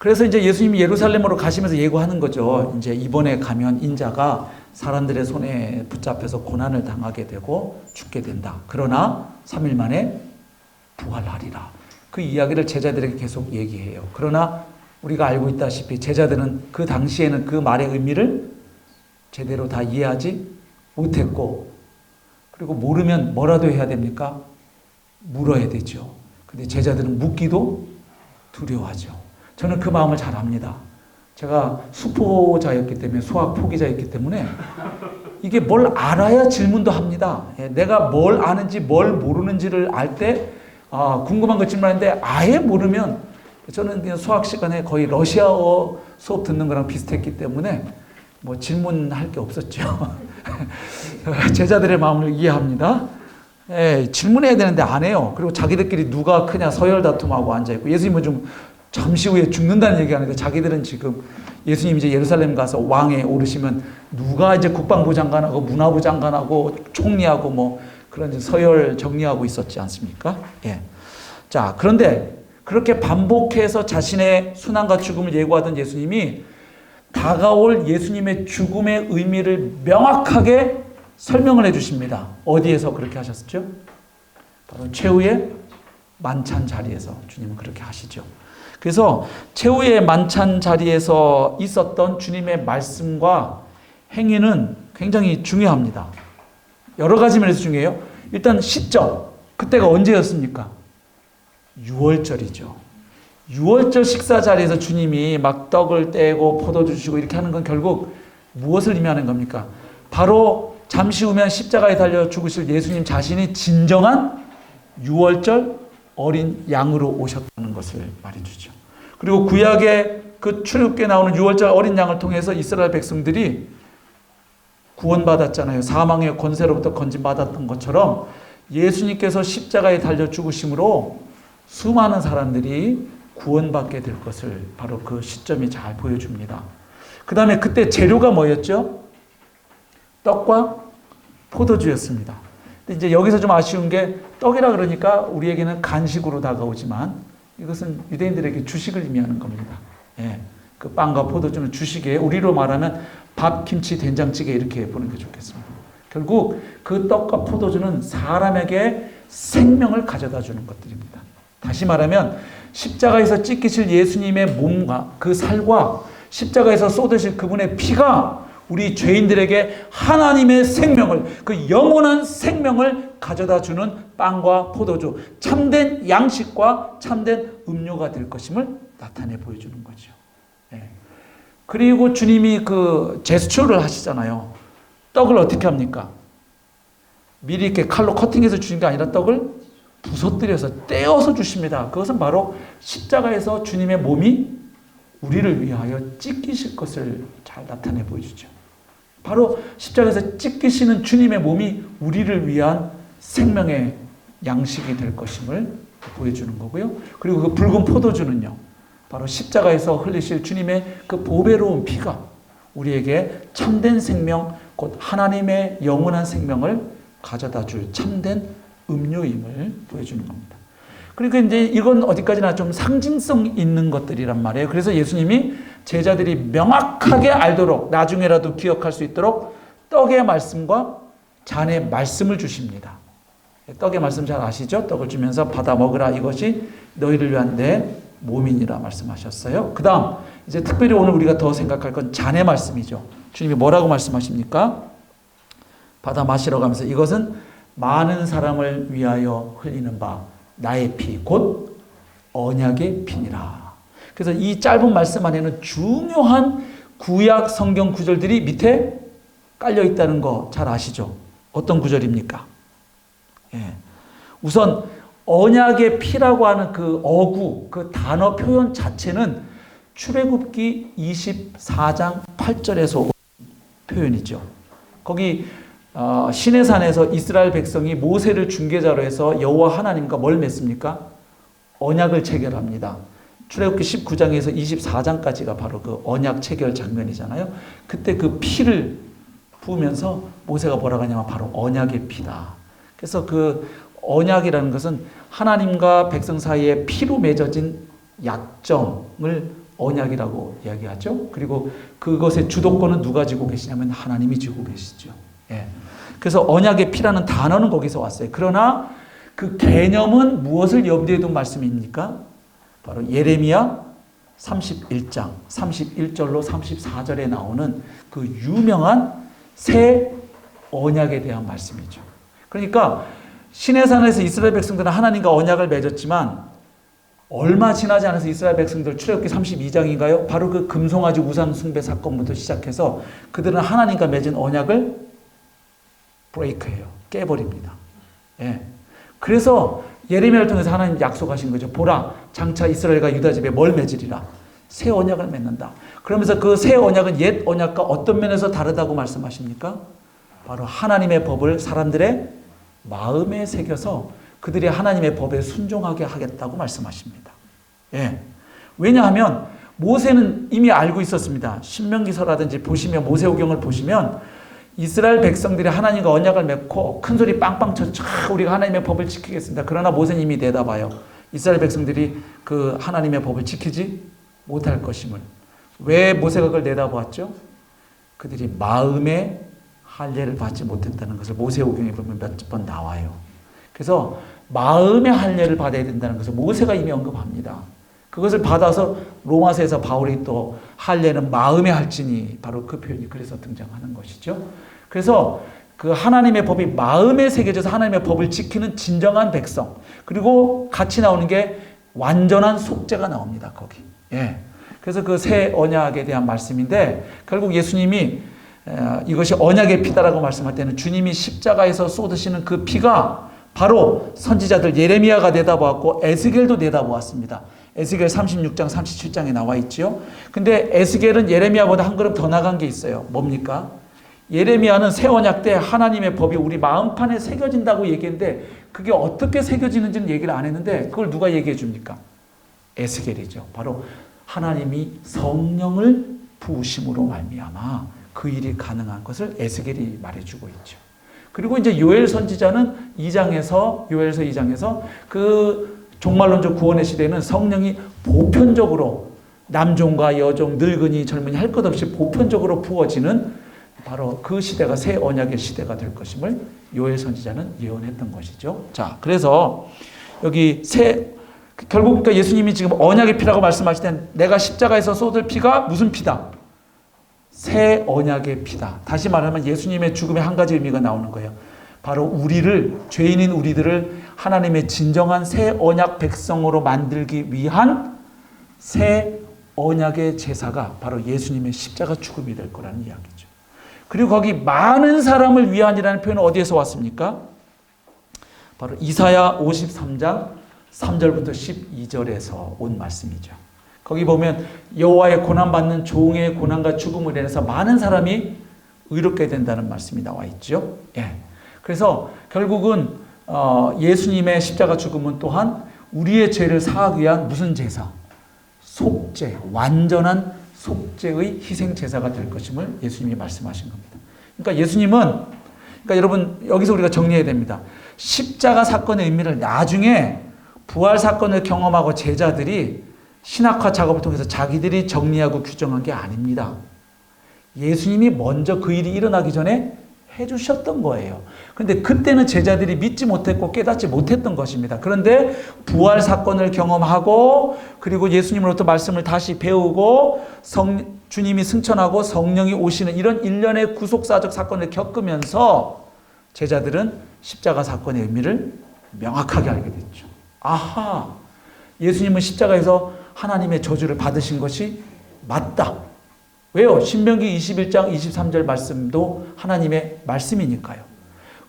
그래서 이제 예수님이 예루살렘으로 가시면서 예고하는 거죠. 이제 이번에 가면 인자가 사람들의 손에 붙잡혀서 고난을 당하게 되고 죽게 된다. 그러나 3일 만에 부활하리라. 그 이야기를 제자들에게 계속 얘기해요. 그러나 우리가 알고 있다시피 제자들은 그 당시에는 그 말의 의미를 제대로 다 이해하지 못했고, 그리고 모르면 뭐라도 해야 됩니까? 물어야 되죠. 근데 제자들은 묻기도 두려워하죠. 저는 그 마음을 잘 압니다. 제가 수포자였기 때문에, 수학 포기자였기 때문에 이게 뭘 알아야 질문도 합니다. 내가 뭘 아는지 뭘 모르는지를 알 때 궁금한 거 질문하는데 아예 모르면, 저는 그냥 수학 시간에 거의 러시아어 수업 듣는 거랑 비슷했기 때문에 뭐 질문할 게 없었죠. 제자들의 마음을 이해합니다. 질문해야 되는데 안 해요. 그리고 자기들끼리 누가 크냐 서열 다툼하고 앉아있고, 예수님은 좀 잠시 후에 죽는다는 얘기 하는데 자기들은 지금 예수님 이제 예루살렘 가서 왕에 오르시면 누가 이제 국방부 장관하고 문화부 장관하고 총리하고 뭐 그런 서열 정리하고 있었지 않습니까? 예. 자, 그런데 그렇게 반복해서 자신의 순환과 죽음을 예고하던 예수님이 다가올 예수님의 죽음의 의미를 명확하게 설명을 해 주십니다. 어디에서 그렇게 하셨죠? 바로 최후의 만찬 자리에서 주님은 그렇게 하시죠. 그래서 최후의 만찬 자리에서 있었던 주님의 말씀과 행위는 굉장히 중요합니다. 여러 가지 면에서 중요해요. 일단 시점, 그때가 언제였습니까? 6월절이죠. 6월절 식사 자리에서 주님이 막 떡을 떼고 포도주 주시고 이렇게 하는 건 결국 무엇을 의미하는 겁니까? 바로 잠시 후면 십자가에 달려 죽으실 예수님 자신이 진정한 6월절 어린 양으로 오셨다는 것을 말해주죠. 그리고 구약의 그 출애굽기에 나오는 6월절 어린 양을 통해서 이스라엘 백성들이 구원받았잖아요. 사망의 권세로부터 건진받았던 것처럼 예수님께서 십자가에 달려 죽으심으로 수많은 사람들이 구원받게 될 것을 바로 그 시점이 잘 보여줍니다. 그 다음에 그때 재료가 뭐였죠? 떡과 포도주였습니다. 근데 이제 여기서 좀 아쉬운 게, 떡이라 그러니까 우리에게는 간식으로 다가오지만 이것은 유대인들에게 주식을 의미하는 겁니다. 예, 그 빵과 포도주는 주식이에요. 우리로 말하면 밥, 김치, 된장찌개 이렇게 보는 게 좋겠습니다. 결국 그 떡과 포도주는 사람에게 생명을 가져다 주는 것들입니다. 다시 말하면 십자가에서 찢기실 예수님의 몸과 그 살과 십자가에서 쏟으실 그분의 피가 우리 죄인들에게 하나님의 생명을, 그 영원한 생명을 가져다 주는 빵과 포도주, 참된 양식과 참된 음료가 될 것임을 나타내 보여주는 거죠. 네. 그리고 주님이 그 제스처를 하시잖아요. 떡을 어떻게 합니까? 미리 이렇게 칼로 커팅해서 주신 게 아니라 떡을 부서뜨려서 떼어서 주십니다. 그것은 바로 십자가에서 주님의 몸이 우리를 위하여 찢기실 것을 잘 나타내 보여주죠. 바로 십자가에서 찢기시는 주님의 몸이 우리를 위한 생명의 양식이 될 것임을 보여주는 거고요. 그리고 그 붉은 포도주는요, 바로 십자가에서 흘리실 주님의 그 보배로운 피가 우리에게 참된 생명, 곧 하나님의 영원한 생명을 가져다 줄 참된 음료임을 보여주는 겁니다. 그러니까 이제 이건 어디까지나 좀 상징성 있는 것들이란 말이에요. 그래서 예수님이 제자들이 명확하게 알도록, 나중에라도 기억할 수 있도록 떡의 말씀과 잔의 말씀을 주십니다. 떡의 말씀 잘 아시죠? 떡을 주면서 받아 먹으라, 이것이 너희를 위한 내 몸이니라 말씀하셨어요. 그 다음 이제 특별히 오늘 우리가 더 생각할 건 잔의 말씀이죠. 주님이 뭐라고 말씀하십니까? 받아 마시라고 하면서 이것은 많은 사람을 위하여 흘리는 바 나의 피, 곧 언약의 피니라. 그래서 이 짧은 말씀 안에는 중요한 구약 성경 구절들이 밑에 깔려 있다는 거 잘 아시죠? 어떤 구절입니까? 예. 우선 언약의 피라고 하는 그 어구, 그 단어 표현 자체는 출애굽기 24장 8절에서 온 표현이죠. 거기 시내산에서 이스라엘 백성이 모세를 중개자로 해서 여호와 하나님과 뭘 맺습니까? 언약을 체결합니다. 출애굽기 19장에서 24장까지가 바로 그 언약 체결 장면이잖아요. 그때 그 피를 부으면서 모세가 뭐라고 하냐면 바로 언약의 피다. 그래서 그 언약이라는 것은 하나님과 백성 사이에 피로 맺어진 약정을 언약이라고 이야기하죠. 그리고 그것의 주도권은 누가 지고 계시냐면 하나님이 지고 계시죠. 예. 그래서 언약의 피라는 단어는 거기서 왔어요. 그러나 그 개념은 무엇을 염두에 둔 말씀입니까? 바로 예레미야 31장 31절로 34절에 나오는 그 유명한 새 언약에 대한 말씀이죠. 그러니까 시내산에서 이스라엘 백성들은 하나님과 언약을 맺었지만 얼마 지나지 않아서 이스라엘 백성들 출애굽기 32장인가요? 바로 그 금송아지 우상 숭배 사건부터 시작해서 그들은 하나님과 맺은 언약을 브레이크해요. 깨버립니다. 예. 그래서 예레미야를 통해서 하나님 약속하신 거죠. 보라, 장차 이스라엘과 유다 집에 뭘 맺으리라. 새 언약을 맺는다. 그러면서 그 새 언약은 옛 언약과 어떤 면에서 다르다고 말씀하십니까? 바로 하나님의 법을 사람들의 마음에 새겨서 그들이 하나님의 법에 순종하게 하겠다고 말씀하십니다. 예. 왜냐하면 모세는 이미 알고 있었습니다. 신명기서라든지 보시면 모세오경을 보시면 이스라엘 백성들이 하나님과 언약을 맺고 큰 소리 빵빵 쳐서 우리가 하나님의 법을 지키겠습니다. 그러나 모세는 이미 내다봐요. 이스라엘 백성들이 그 하나님의 법을 지키지 못할 것임을. 왜 모세가 그걸 내다보았죠? 그들이 마음의 할례를 받지 못했다는 것을 모세오경에 보면 몇 번 나와요. 그래서 마음의 할례를 받아야 된다는 것을 모세가 이미 언급합니다. 그것을 받아서 로마서에서 바울이 또 할례는 마음에 할지니 바로 그 표현이 그래서 등장하는 것이죠. 그래서 그 하나님의 법이 마음에 새겨져서 하나님의 법을 지키는 진정한 백성, 그리고 같이 나오는 게 완전한 속죄가 나옵니다. 거기. 예. 그래서 그 새 언약에 대한 말씀인데 결국 예수님이 이것이 언약의 피다라고 말씀할 때는 주님이 십자가에서 쏟으시는 그 피가 바로 선지자들 예레미야가 내다보았고 에스겔도 내다보았습니다. 에스겔 36장 37장에 나와 있지요. 근데 에스겔은 예레미야보다 한 걸음 더 나간 게 있어요. 뭡니까? 예레미야는 새 언약 때 하나님의 법이 우리 마음판에 새겨진다고 얘기했는데 그게 어떻게 새겨지는지는 얘기를 안 했는데 그걸 누가 얘기해 줍니까? 에스겔이죠. 바로 하나님이 성령을 부으심으로 말미암아 그 일이 가능한 것을 에스겔이 말해주고 있죠. 그리고 이제 요엘 선지자는 요엘서 2장에서 그 종말론적 구원의 시대에는 성령이 보편적으로 남종과 여종, 늙은이, 젊은이 할 것 없이 보편적으로 부어지는 바로 그 시대가 새 언약의 시대가 될 것임을 요엘 선지자는 예언했던 것이죠. 자, 그래서 여기 결국 그러니까 예수님이 지금 언약의 피라고 말씀하실 땐 내가 십자가에서 쏟을 피가 무슨 피다? 새 언약의 피다. 다시 말하면 예수님의 죽음의 한 가지 의미가 나오는 거예요. 바로 죄인인 우리들을 하나님의 진정한 새 언약 백성으로 만들기 위한 새 언약의 제사가 바로 예수님의 십자가 죽음이 될 거라는 이야기죠. 그리고 거기 많은 사람을 위한이라는 표현은 어디에서 왔습니까? 바로 이사야 53장 3절부터 12절에서 온 말씀이죠. 거기 보면 여호와의 고난받는 종의 고난과 죽음을 인해서 많은 사람이 의롭게 된다는 말씀이 나와 있죠. 예. 그래서 결국은 예수님의 십자가 죽음은 또한 우리의 죄를 사하기 위한 무슨 제사? 속죄, 완전한 속죄의 희생 제사가 될 것임을 예수님이 말씀하신 겁니다. 그러니까 예수님은 여러분 여기서 우리가 정리해야 됩니다. 십자가 사건의 의미를 나중에 부활 사건을 경험하고 제자들이 신학화 작업을 통해서 자기들이 정리하고 규정한 게 아닙니다. 예수님이 먼저 그 일이 일어나기 전에 해주셨던 거예요. 그런데 그때는 제자들이 믿지 못했고 깨닫지 못했던 것입니다. 그런데 부활 사건을 경험하고 그리고 예수님으로부터 말씀을 다시 배우고 주님이 승천하고 성령이 오시는 이런 일련의 구속사적 사건을 겪으면서 제자들은 십자가 사건의 의미를 명확하게 알게 됐죠. 아하, 예수님은 십자가에서 하나님의 저주를 받으신 것이 맞다. 왜요? 신명기 21장 23절 말씀도 하나님의 말씀이니까요.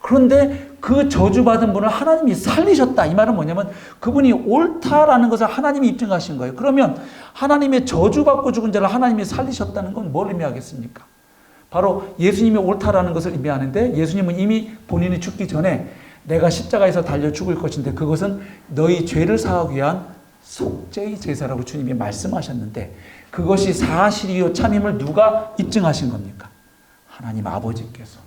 그런데 그 저주받은 분을 하나님이 살리셨다. 이 말은 뭐냐면 그분이 옳다라는 것을 하나님이 입증하신 거예요. 그러면 하나님의 저주받고 죽은 자를 하나님이 살리셨다는 건 뭘 의미하겠습니까? 바로 예수님이 옳다라는 것을 의미하는데 예수님은 이미 본인이 죽기 전에 내가 십자가에서 달려 죽을 것인데 그것은 너희 죄를 사하기 위한 속죄의 제사라고 주님이 말씀하셨는데 그것이 사실이요 참임을 누가 입증하신 겁니까? 하나님 아버지께서.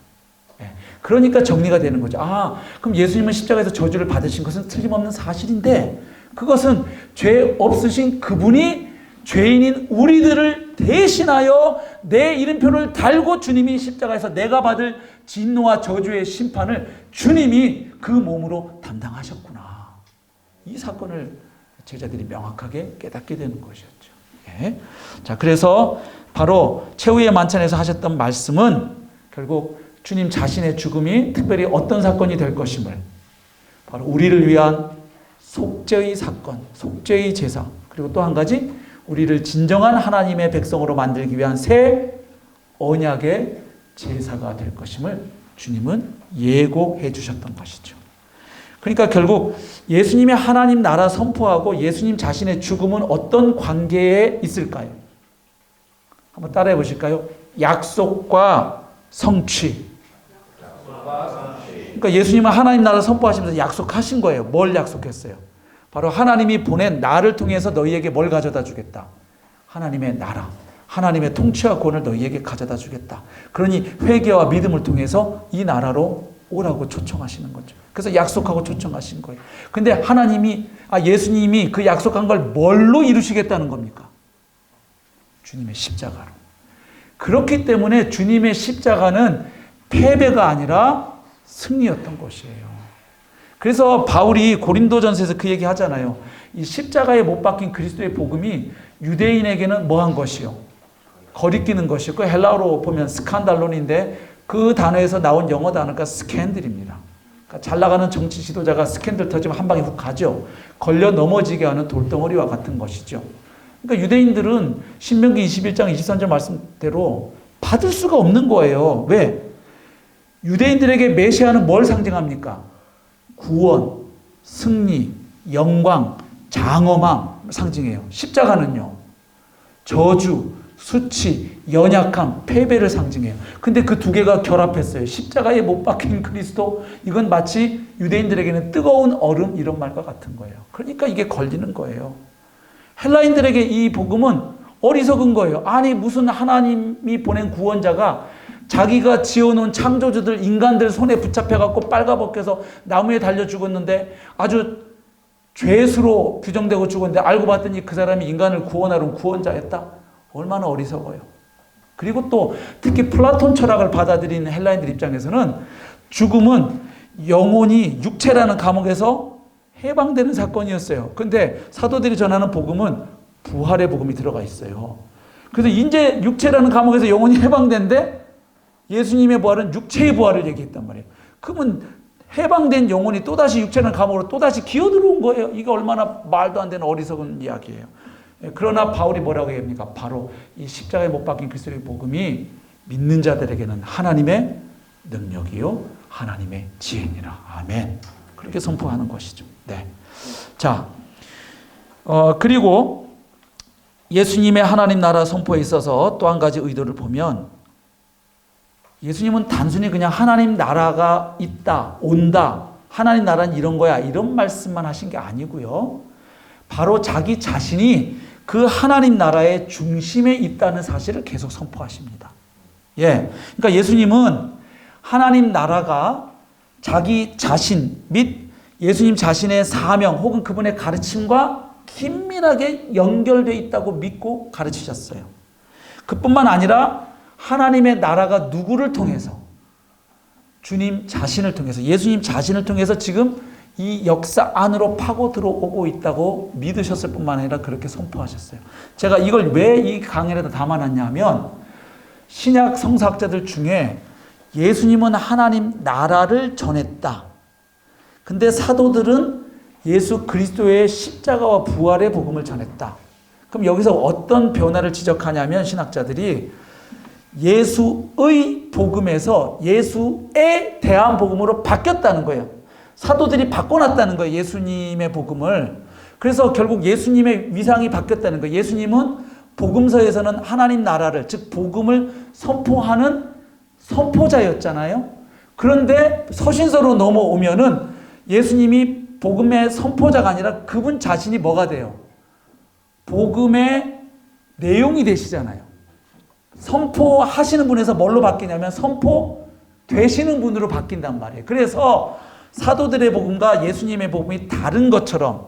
예. 그러니까 정리가 되는 거죠. 아, 그럼 예수님은 십자가에서 저주를 받으신 것은 틀림없는 사실인데 그것은 죄 없으신 그분이 죄인인 우리들을 대신하여 내 이름표를 달고 주님이 십자가에서 내가 받을 진노와 저주의 심판을 주님이 그 몸으로 담당하셨구나. 이 사건을 제자들이 명확하게 깨닫게 되는 것이었죠. 예. 자, 그래서 바로 최후의 만찬에서 하셨던 말씀은 결국 주님 자신의 죽음이 특별히 어떤 사건이 될 것임을, 바로 우리를 위한 속죄의 사건, 속죄의 제사, 그리고 또 한 가지 우리를 진정한 하나님의 백성으로 만들기 위한 새 언약의 제사가 될 것임을 주님은 예고해 주셨던 것이죠. 그러니까 결국 예수님의 하나님 나라 선포하고 예수님 자신의 죽음은 어떤 관계에 있을까요? 한번 따라해 보실까요? 약속과 성취. 그러니까 예수님은 하나님 나라 선포하시면서 약속하신 거예요. 뭘 약속했어요? 바로 하나님이 보낸 나를 통해서 너희에게 뭘 가져다 주겠다. 하나님의 나라, 하나님의 통치와 권을 너희에게 가져다 주겠다. 그러니 회개와 믿음을 통해서 이 나라로 오라고 초청하시는 거죠. 그래서 약속하고 초청하신 거예요. 근데 예수님이 그 약속한 걸 뭘로 이루시겠다는 겁니까? 주님의 십자가로. 그렇기 때문에 주님의 십자가는 패배가 아니라 승리였던 것이에요. 그래서 바울이 고린도전서에서 그 얘기 하잖아요. 이 십자가에 못 박힌 그리스도의 복음이 유대인에게는 뭐한 것이요? 거리끼는 것이요. 그 헬라어로 보면 스칸달론인데 그 단어에서 나온 영어 단어가 스캔들입니다. 그러니까 잘 나가는 정치 지도자가 스캔들 터지면 한 방에 훅 가죠. 걸려 넘어지게 하는 돌덩어리와 같은 것이죠. 그러니까 유대인들은 신명기 21장 23절 말씀대로 받을 수가 없는 거예요. 왜? 유대인들에게 메시아는 뭘 상징합니까? 구원, 승리, 영광, 장엄함 상징해요. 십자가는요, 저주, 수치, 연약함, 패배를 상징해요. 근데 그 두 개가 결합했어요. 십자가에 못 박힌 그리스도, 이건 마치 유대인들에게는 뜨거운 얼음 이런 말과 같은 거예요. 그러니까 이게 걸리는 거예요. 헬라인들에게 이 복음은 어리석은 거예요. 아니 무슨 하나님이 보낸 구원자가 자기가 지어놓은 창조주들, 인간들 손에 붙잡혀갖고 빨가벗겨서 나무에 달려 죽었는데 아주 죄수로 규정되고 죽었는데 알고 봤더니 그 사람이 인간을 구원하러 온 구원자였다? 얼마나 어리석어요. 그리고 또 특히 플라톤 철학을 받아들이는 헬라인들 입장에서는 죽음은 영혼이 육체라는 감옥에서 해방되는 사건이었어요. 근데 사도들이 전하는 복음은 부활의 복음이 들어가 있어요. 그래서 이제 육체라는 감옥에서 영혼이 해방된데 예수님의 부활은 육체의 부활을 얘기했단 말이에요. 그러면 해방된 영혼이 또다시 육체라는 감옥으로 또다시 기어들어온 거예요. 이게 얼마나 말도 안 되는 어리석은 이야기예요. 그러나 바울이 뭐라고 합니까? 바로 이 십자가에 못 박힌 그리스도의 복음이 믿는 자들에게는 하나님의 능력이요 하나님의 지혜니라. 아멘. 그렇게 선포하는 것이죠. 네. 자, 그리고 예수님의 하나님 나라 선포에 있어서 또 한 가지 의도를 보면 예수님은 단순히 그냥 하나님 나라가 있다, 온다, 하나님 나라는 이런 거야, 이런 말씀만 하신 게 아니고요. 바로 자기 자신이 그 하나님 나라의 중심에 있다는 사실을 계속 선포하십니다. 예. 그러니까 예수님은 하나님 나라가 자기 자신 및 예수님 자신의 사명 혹은 그분의 가르침과 긴밀하게 연결되어 있다고 믿고 가르치셨어요. 그뿐만 아니라 하나님의 나라가 누구를 통해서? 주님 자신을 통해서, 예수님 자신을 통해서 지금 이 역사 안으로 파고 들어오고 있다고 믿으셨을 뿐만 아니라 그렇게 선포하셨어요. 제가 이걸 왜 이 강연에다 담아놨냐 하면 신약 성서학자들 중에 예수님은 하나님 나라를 전했다. 근데 사도들은 예수 그리스도의 십자가와 부활의 복음을 전했다. 그럼 여기서 어떤 변화를 지적하냐면 신학자들이 예수의 복음에서 예수에 대한 복음으로 바뀌었다는 거예요. 사도들이 바꿔놨다는 거예요. 예수님의 복음을. 그래서 결국 예수님의 위상이 바뀌었다는 거예요. 예수님은 복음서에서는 하나님 나라를, 즉 복음을 선포하는 선포자였잖아요. 그런데 서신서로 넘어오면은 예수님이 복음의 선포자가 아니라 그분 자신이 뭐가 돼요? 복음의 내용이 되시잖아요. 선포하시는 분에서 뭘로 바뀌냐면 선포되시는 분으로 바뀐단 말이에요. 그래서 사도들의 복음과 예수님의 복음이 다른 것처럼,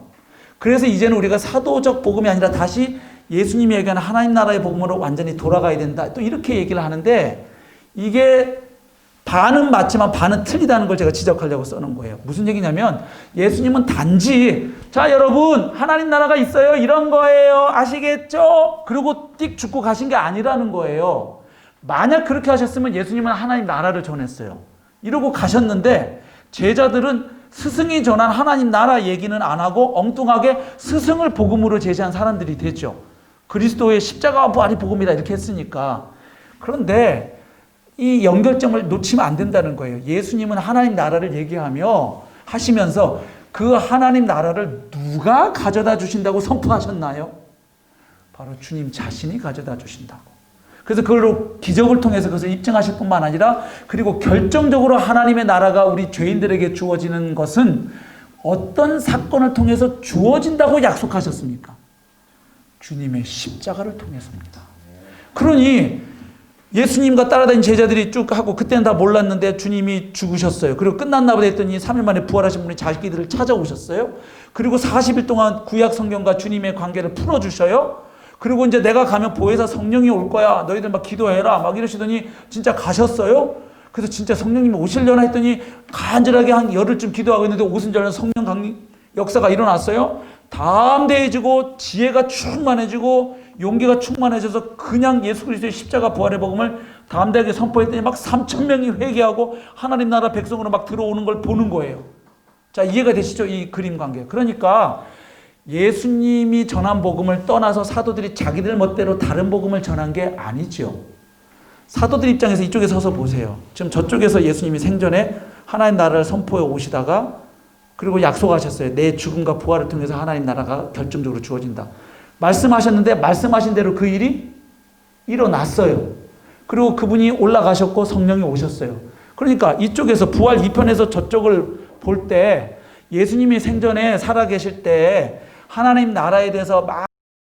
그래서 이제는 우리가 사도적 복음이 아니라 다시 예수님이 얘기하는 하나님 나라의 복음으로 완전히 돌아가야 된다. 또 이렇게 얘기를 하는데 이게 반은 맞지만 반은 틀리다는 걸 제가 지적하려고 써놓은 거예요. 무슨 얘기냐면 예수님은 단지 자 여러분 하나님 나라가 있어요. 이런 거예요. 아시겠죠? 그리고 띡 죽고 가신 게 아니라는 거예요. 만약 그렇게 하셨으면 예수님은 하나님 나라를 전했어요. 이러고 가셨는데 제자들은 스승이 전한 하나님 나라 얘기는 안 하고 엉뚱하게 스승을 복음으로 제시한 사람들이 됐죠. 그리스도의 십자가와 부활이 복음이다 이렇게 했으니까. 그런데 이 연결점을 놓치면 안 된다는 거예요. 예수님은 하나님 나라를 얘기하며 하시면서 그 하나님 나라를 누가 가져다 주신다고 선포하셨나요? 바로 주님 자신이 가져다 주신다고. 그래서 그걸로 기적을 통해서 그것을 입증하실 뿐만 아니라 그리고 결정적으로 하나님의 나라가 우리 죄인들에게 주어지는 것은 어떤 사건을 통해서 주어진다고 약속하셨습니까? 주님의 십자가를 통해서입니다. 그러니 예수님과 따라다닌 제자들이 쭉 하고 그때는 다 몰랐는데 주님이 죽으셨어요. 그리고 끝났나 보다 했더니 3일 만에 부활하신 분이 자기들을 찾아오셨어요. 그리고 40일 동안 구약 성경과 주님의 관계를 풀어주셔요. 그리고 이제 내가 가면 보혜사 성령이 올 거야. 너희들 막 기도해라. 막 이러시더니 진짜 가셨어요. 그래서 진짜 성령님이 오시려나 했더니 간절하게 한 열흘쯤 기도하고 있는데 오순절에 성령 역사가 일어났어요. 담대해지고 지혜가 충만해지고 용기가 충만해져서 그냥 예수 그리스도의 십자가 부활의 복음을 담대하게 선포했더니 막 3,000명이 회개하고 하나님 나라 백성으로 막 들어오는 걸 보는 거예요. 자, 이해가 되시죠? 이 그림 관계. 그러니까 예수님이 전한 복음을 떠나서 사도들이 자기들 멋대로 다른 복음을 전한 게 아니죠. 사도들 입장에서 이쪽에 서서 보세요. 지금 저쪽에서 예수님이 생전에 하나님 나라를 선포해 오시다가 그리고 약속하셨어요. 내 죽음과 부활을 통해서 하나님 나라가 결정적으로 주어진다. 말씀하셨는데 말씀하신 대로 그 일이 일어났어요. 그리고 그분이 올라가셨고 성령이 오셨어요. 그러니까 이쪽에서 부활 2편에서 저쪽을 볼 때 예수님이 생전에 살아계실 때 하나님 나라에 대해서 막